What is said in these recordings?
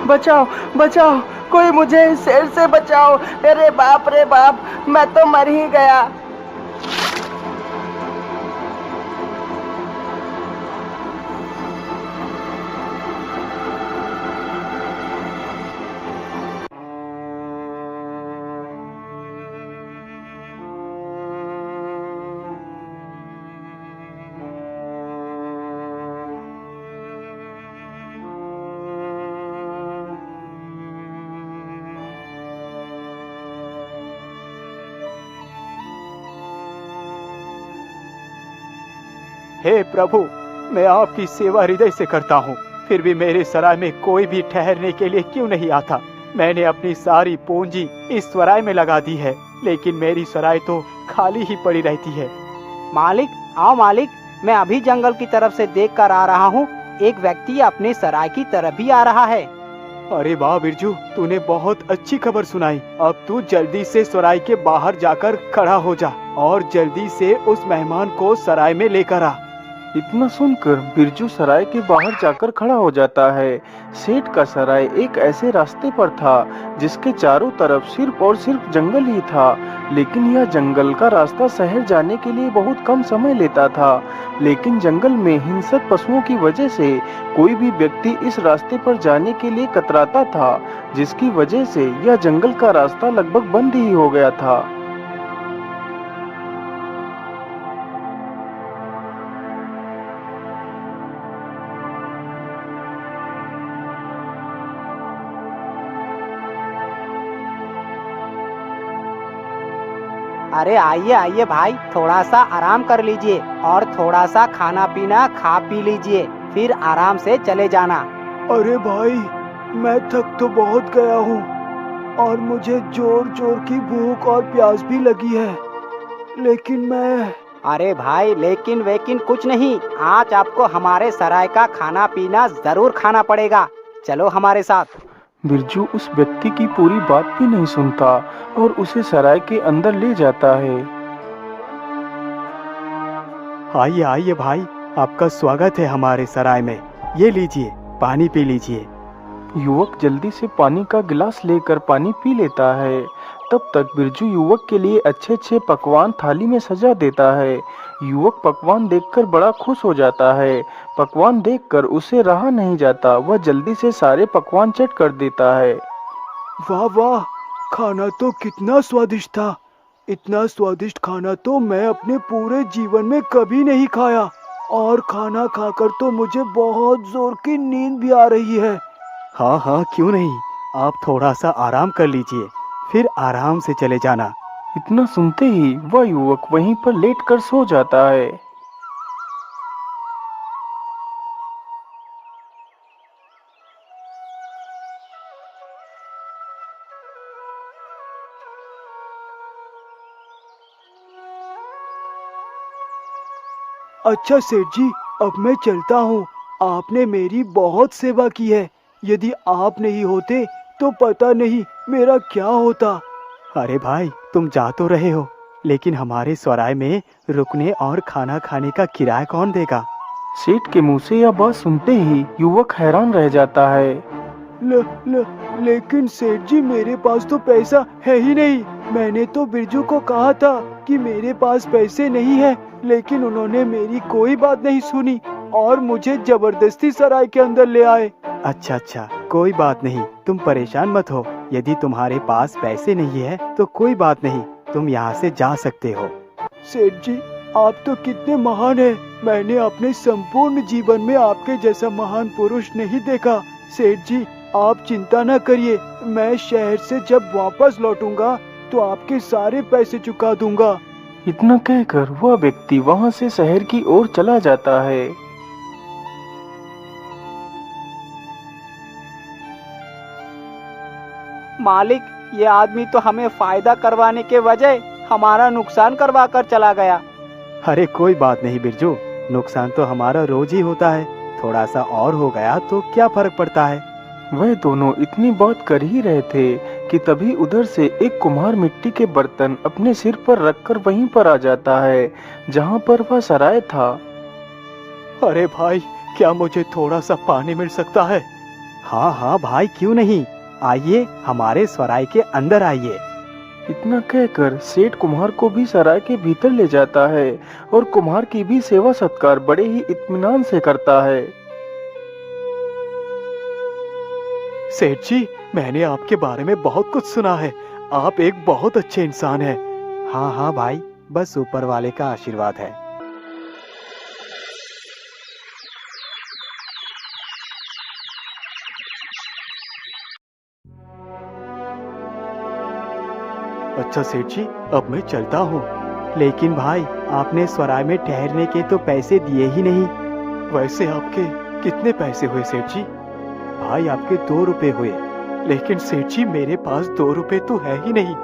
बचाओ बचाओ, कोई मुझे इस शेर से बचाओ। अरे बाप रे बाप, मैं तो मर ही गया। हे प्रभु, मैं आपकी सेवा हृदय से करता हूँ, फिर भी मेरे सराय में कोई भी ठहरने के लिए क्यों नहीं आता? मैंने अपनी सारी पूंजी इस सराय में लगा दी है, लेकिन मेरी सराय तो खाली ही पड़ी रहती है। मालिक, आओ मालिक, मैं अभी जंगल की तरफ से देख कर आ रहा हूँ। एक व्यक्ति अपने सराय की तरफ भी आ रहा है। अरे वाह बिरजू, तूने बहुत अच्छी खबर सुनाई। अब तू जल्दी से सराय के बाहर जाकर खड़ा हो जा और जल्दी से उस मेहमान को सराय में लेकर आ। इतना सुनकर बिरजू सराय के बाहर जाकर खड़ा हो जाता है। सेठ का सराय एक ऐसे रास्ते पर था जिसके चारों तरफ सिर्फ और सिर्फ जंगल ही था, लेकिन यह जंगल का रास्ता शहर जाने के लिए बहुत कम समय लेता था। लेकिन जंगल में हिंसक पशुओं की वजह से कोई भी व्यक्ति इस रास्ते पर जाने के लिए कतराता था, जिसकी वजह से यह जंगल का रास्ता लगभग बंद ही हो गया था। अरे आइए आइए भाई, थोड़ा सा आराम कर लीजिए और थोड़ा सा खाना पीना खा पी लीजिए, फिर आराम से चले जाना। अरे भाई, मैं थक तो बहुत गया हूँ और मुझे जोर जोर की भूख और प्यास भी लगी है, लेकिन मैं... अरे भाई, लेकिन वेकिन कुछ नहीं, आज आपको हमारे सराय का खाना पीना जरूर खाना पड़ेगा। चलो हमारे साथ। बिरजू उस व्यक्ति की पूरी बात भी नहीं सुनता और उसे सराय के अंदर ले जाता है। आइए आइए भाई, आपका स्वागत है हमारे सराय में। ये लीजिए, पानी पी लीजिए। युवक जल्दी से पानी का गिलास लेकर पानी पी लेता है। तब तक बिरजू युवक के लिए अच्छे अच्छे पकवान थाली में सजा देता है। युवक पकवान देखकर बड़ा खुश हो जाता है। पकवान देखकर उसे रहा नहीं जाता, वह जल्दी से सारे पकवान चट कर देता है। वाह वाह, खाना तो कितना स्वादिष्ट था। इतना स्वादिष्ट खाना तो मैं अपने पूरे जीवन में कभी नहीं खाया, और खाना खाकर तो मुझे बहुत जोर की नींद भी आ रही है। हाँ हाँ, क्यों नहीं, आप थोड़ा सा आराम कर लीजिए, फिर आराम से चले जाना। इतना सुनते ही वह युवक वहीं पर लेटकर सो जाता है। अच्छा सेठ जी, अब मैं चलता हूँ। आपने मेरी बहुत सेवा की है। यदि आप नहीं होते तो पता नहीं मेरा क्या होता। अरे भाई, तुम जा तो रहे हो, लेकिन हमारे सराय में रुकने और खाना खाने का किराया कौन देगा? सेठ के मुंह से यह बात सुनते ही युवक हैरान रह जाता है। लेकिन सेठ जी, मेरे पास तो पैसा है ही नहीं। मैंने तो बिरजू को कहा था कि मेरे पास पैसे नहीं है, लेकिन उन्होंने मेरी कोई बात नहीं सुनी और मुझे जबरदस्ती सराय के अंदर ले आए। अच्छा, कोई बात नहीं, तुम परेशान मत हो। यदि तुम्हारे पास पैसे नहीं है तो कोई बात नहीं, तुम यहाँ से जा सकते हो। सेठ जी, आप तो कितने महान हैं। मैंने अपने संपूर्ण जीवन में आपके जैसा महान पुरुष नहीं देखा। सेठ जी, आप चिंता न करिए, मैं शहर से जब वापस लौटूंगा तो आपके सारे पैसे चुका दूंगा। इतना कहकर वह व्यक्ति वहां से शहर की ओर चला जाता है। मालिक, ये आदमी तो हमें फायदा करवाने के बजाय हमारा नुकसान करवा कर चला गया। अरे कोई बात नहीं बिरजू, नुकसान तो हमारा रोज ही होता है, थोड़ा सा और हो गया तो क्या फर्क पड़ता है। वह दोनों इतनी बात कर ही रहे थे कि तभी उधर से एक कुम्हार मिट्टी के बर्तन अपने सिर पर रखकर वहीं पर आ जाता है जहां पर वह सराय था। अरे भाई, क्या मुझे थोड़ा सा पानी मिल सकता है? हाँ हाँ भाई, क्यों नहीं, आइए हमारे सराय के अंदर आइए। इतना कहकर सेठ कुम्हार को भी सराय के भीतर ले जाता है और कुम्हार की भी सेवा सत्कार बड़े ही इत्मीनान से करता है। सेठ जी, मैंने आपके बारे में बहुत कुछ सुना है। आप एक बहुत अच्छे इंसान हैं। हाँ हाँ भाई, बस ऊपर वाले का आशीर्वाद है। अच्छा सेठ जी, अब मैं चलता हूँ। लेकिन भाई, आपने सराय में ठहरने के तो पैसे दिए ही नहीं। वैसे आपके कितने पैसे हुए सेठ जी? भाई, आपके 2 रुपए हुए। लेकिन सेठ जी, मेरे पास 2 रुपए तो है ही नहीं।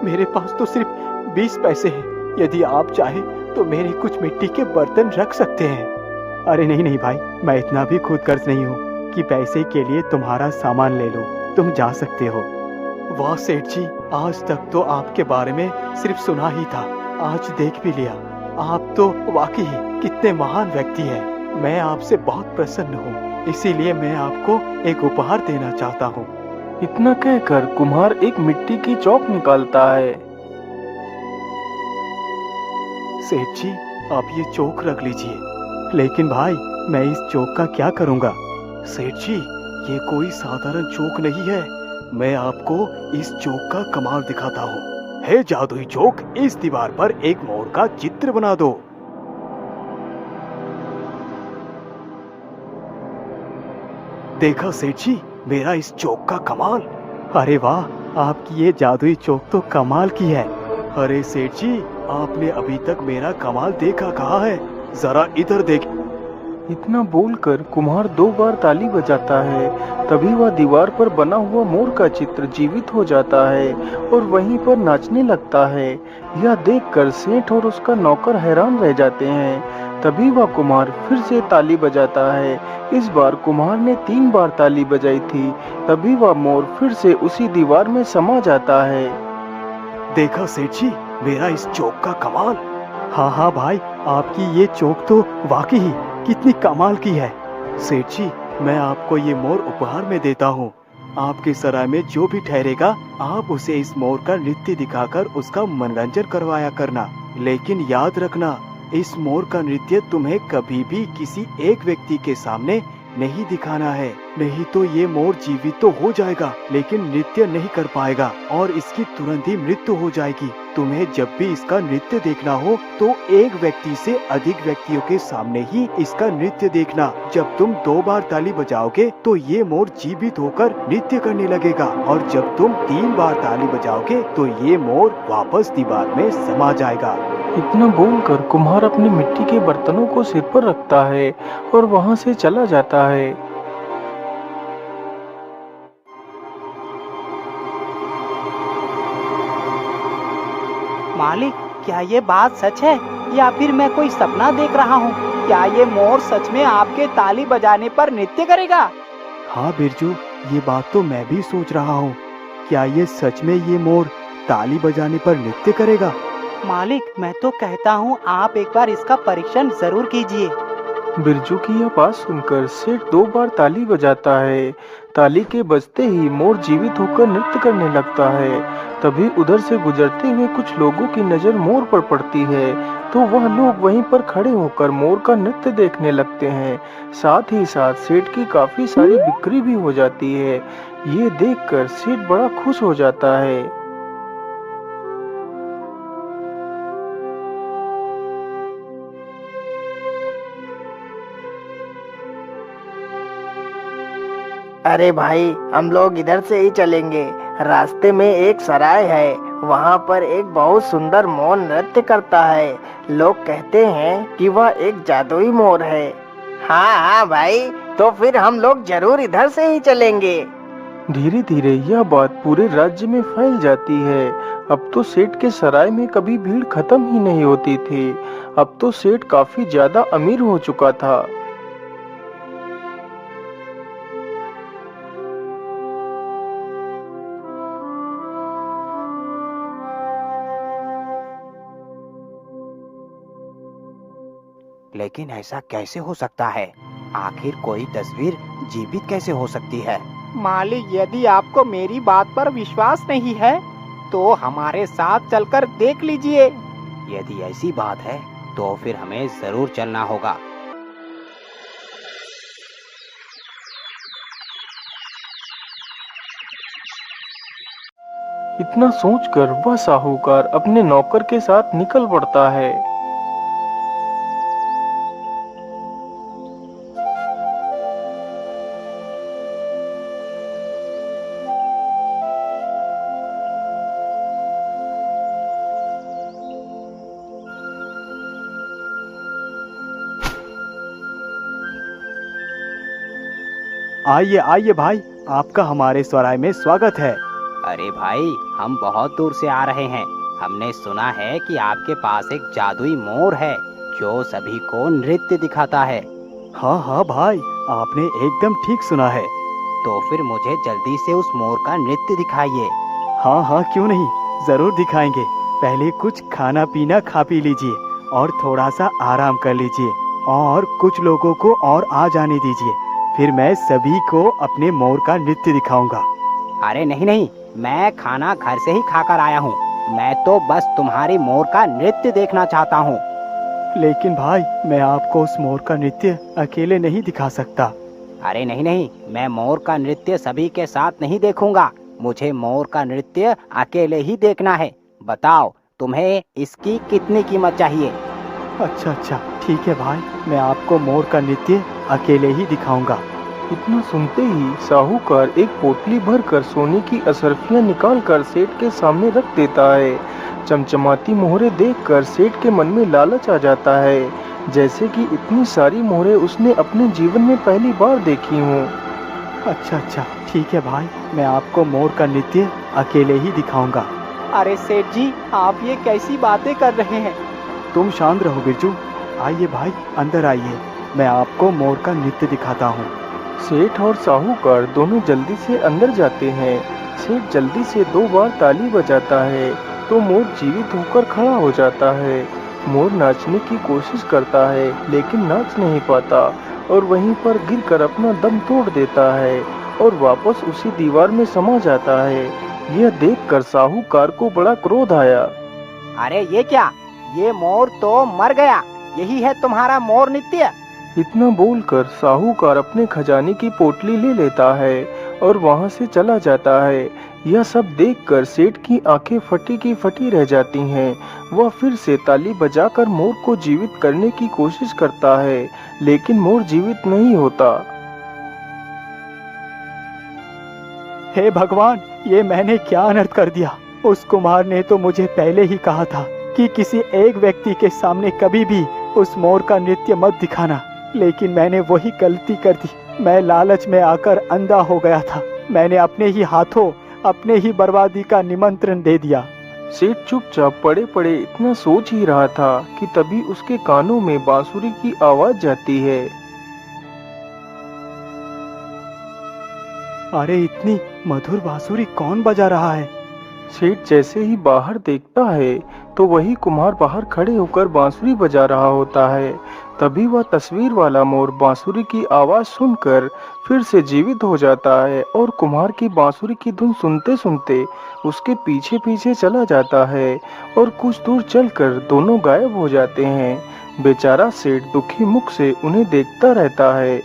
मेरे पास तो सिर्फ 20 पैसे हैं। यदि आप चाहे तो मेरे कुछ मिट्टी के बर्तन रख सकते हैं। अरे नहीं नहीं भाई, मैं इतना भी खुद कर्ज नहीं हूँ कि पैसे के लिए तुम्हारा सामान ले लूं। तुम जा सकते हो। वाह सेठ जी, आज तक तो आपके बारे में सिर्फ सुना ही था, आज देख भी लिया। आप तो वाकई कितने महान व्यक्ति हैं। मैं आपसे बहुत प्रसन्न हूँ, इसीलिए मैं आपको एक उपहार देना चाहता हूँ। इतना कहकर कुम्हार एक मिट्टी की चौक निकालता है। सेठ जी, आप ये चौक रख लीजिए। लेकिन भाई, मैं इस चौक का क्या करूँगा? सेठ जी, ये कोई साधारण चौक नहीं है। मैं आपको इस चौक का कमाल दिखाता हूँ। हे जादुई चौक, इस दीवार पर एक मोर का चित्र बना दो। देखा सेठ जी, मेरा इस चौक का कमाल। अरे वाह, आपकी ये जादुई चौक तो कमाल की है। अरे सेठ जी, आपने अभी तक मेरा कमाल देखा कहाँ है? जरा इधर देख। इतना बोलकर कुम्हार 2 बार ताली बजाता है। तभी वह दीवार पर बना हुआ मोर का चित्र जीवित हो जाता है और वहीं पर नाचने लगता है। यह देखकर सेठ और उसका नौकर हैरान रह जाते हैं। तभी वह कुम्हार फिर से ताली बजाता है। इस बार कुम्हार ने 3 बार ताली बजाई थी। तभी वह मोर फिर से उसी दीवार में समा जाता है। देखा सेठ जी, मेरा इस चौक का कमाल। हाँ हाँ भाई, आपकी ये चौक तो वाकई कितनी कमाल की है। सेठ जी, मैं आपको ये मोर उपहार में देता हूँ। आपके सराय में जो भी ठहरेगा, आप उसे इस मोर का नृत्य दिखाकर उसका मनोरंजन करवाया करना। लेकिन याद रखना, इस मोर का नृत्य तुम्हें कभी भी किसी एक व्यक्ति के सामने नहीं दिखाना है, नहीं तो ये मोर जीवित तो हो जाएगा लेकिन नृत्य नहीं कर पाएगा और इसकी तुरंत ही मृत्यु हो जाएगी। तुम्हें जब भी इसका नृत्य देखना हो तो एक व्यक्ति से अधिक व्यक्तियों के सामने ही इसका नृत्य देखना। जब तुम 2 बार ताली बजाओगे तो ये मोर जीवित होकर नृत्य करने लगेगा और जब तुम 3 बार ताली बजाओगे तो ये मोर वापस दीवार में समा जाएगा। इतना बोलकर कुम्हार अपने मिट्टी के बर्तनों को सिर पर रखता है और वहां से चला जाता है। मालिक, क्या ये बात सच है या फिर मैं कोई सपना देख रहा हूँ? क्या ये मोर सच में आपके ताली बजाने पर नृत्य करेगा? हाँ बिरजू, ये बात तो मैं भी सोच रहा हूँ। क्या ये सच में ये मोर ताली बजाने पर नृत्य करेगा? मालिक, मैं तो कहता हूँ आप एक बार इसका परीक्षण जरूर कीजिए। बिरजू की यह बात सुनकर सेठ 2 बार ताली बजाता है। ताली के बजते ही मोर जीवित होकर नृत्य करने लगता है। तभी उधर से गुजरते हुए कुछ लोगों की नजर मोर पर पड़ती है तो वह लोग वहीं पर खड़े होकर मोर का नृत्य देखने लगते हैं। साथ ही साथ सेठ की काफी सारी बिक्री भी हो जाती है। ये देखकर सेठ बड़ा खुश हो जाता है। अरे भाई, हम लोग इधर से ही चलेंगे। रास्ते में एक सराय है, वहाँ पर एक बहुत सुंदर मोर नृत्य करता है। लोग कहते हैं कि वह एक जादुई मोर है। हाँ हाँ भाई, तो फिर हम लोग जरूर इधर से ही चलेंगे। धीरे धीरे यह बात पूरे राज्य में फैल जाती है। अब तो सेठ के सराय में कभी भीड़ खत्म ही नहीं होती थी। अब तो सेठ काफी ज्यादा अमीर हो चुका था। लेकिन ऐसा कैसे हो सकता है? आखिर कोई तस्वीर जीवित कैसे हो सकती है? मालिक, यदि आपको मेरी बात पर विश्वास नहीं है तो हमारे साथ चलकर देख लीजिए। यदि ऐसी बात है तो फिर हमें जरूर चलना होगा। इतना सोचकर वह साहूकार अपने नौकर के साथ निकल पड़ता है। आइए आइए भाई, आपका हमारे सराय में स्वागत है। अरे भाई, हम बहुत दूर से आ रहे हैं। हमने सुना है कि आपके पास एक जादुई मोर है जो सभी को नृत्य दिखाता है। हाँ हाँ भाई, आपने एकदम ठीक सुना है। तो फिर मुझे जल्दी से उस मोर का नृत्य दिखाइए। हाँ हाँ, क्यों नहीं, जरूर दिखाएंगे। पहले कुछ खाना पीना खा पी लीजिए और थोड़ा सा आराम कर लीजिए और कुछ लोगों को और आ जाने दीजिए, फिर मैं सभी को अपने मोर का नृत्य दिखाऊंगा। अरे नहीं नहीं, मैं खाना घर से ही खाकर आया हूँ। मैं तो बस तुम्हारी मोर का नृत्य देखना चाहता हूँ। लेकिन भाई, मैं आपको उस मोर का नृत्य अकेले नहीं दिखा सकता। अरे नहीं नहीं, मैं मोर का नृत्य सभी के साथ नहीं देखूंगा। मुझे मोर का नृत्य अकेले ही देखना है। बताओ, तुम्हें इसकी कितनी कीमत चाहिए? अच्छा अच्छा, ठीक है भाई, मैं आपको मोर का नृत्य अकेले ही दिखाऊंगा। इतना सुनते ही साहूकार एक पोटली भरकर सोने की असरफियां निकालकर सेठ के सामने रख देता है। चमचमाती मोहरें देखकर सेठ के मन में लालच आ जाता है, जैसे कि इतनी सारी मोहरें उसने अपने जीवन में पहली बार देखी हों। अच्छा अच्छा, ठीक है भाई, मैं आपको मोर का नृत्य अकेले ही दिखाऊंगा। अरे सेठ जी, आप ये कैसी बातें कर रहे हैं? तुम शांत रहो बिरजू। आइए भाई, अंदर आइए, मैं आपको मोर का नृत्य दिखाता हूँ। सेठ और साहूकार दोनों जल्दी से अंदर जाते हैं। सेठ जल्दी से 2 बार ताली बजाता है तो मोर जीवित होकर खड़ा हो जाता है। मोर नाचने की कोशिश करता है लेकिन नाच नहीं पाता और वहीं पर गिरकर अपना दम तोड़ देता है और वापस उसी दीवार में समा जाता है। यह देखकर साहूकार को बड़ा क्रोध आया। अरे ये क्या? ये मोर तो मर गया। यही है तुम्हारा मोर नृत्य? इतना बोलकर साहूकार अपने खजाने की पोटली ले लेता है और वहां से चला जाता है। यह सब देखकर सेठ की आंखें फटी की फटी रह जाती हैं। वह फिर से ताली बजाकर मोर को जीवित करने की कोशिश करता है, लेकिन मोर जीवित नहीं होता। हे भगवान, ये मैंने क्या अनर्थ कर दिया। उस कुम्हार ने तो मुझे पहले ही कहा था कि किसी एक व्यक्ति के सामने कभी भी उस मोर का नृत्य मत दिखाना, लेकिन मैंने वही गलती कर दी। मैं लालच में आकर अंधा हो गया था। मैंने अपने ही हाथों अपने ही बर्बादी का निमंत्रण दे दिया। सेठ चुपचाप पड़े पड़े इतना सोच ही रहा था कि तभी उसके कानों में बांसुरी की आवाज जाती है। अरे, इतनी मधुर बांसुरी कौन बजा रहा है? सेठ जैसे ही बाहर देखता है तो वही कुम्हार बाहर खड़े होकर बांसुरी बजा रहा होता है। तभी वह तस्वीर वाला मोर बांसुरी की आवाज सुनकर फिर से जीवित हो जाता है और कुम्हार की बांसुरी की धुन सुनते सुनते उसके पीछे पीछे चला जाता है और कुछ दूर चलकर दोनों गायब हो जाते हैं। बेचारा सेठ दुखी मुख से उन्हें देखता रहता है।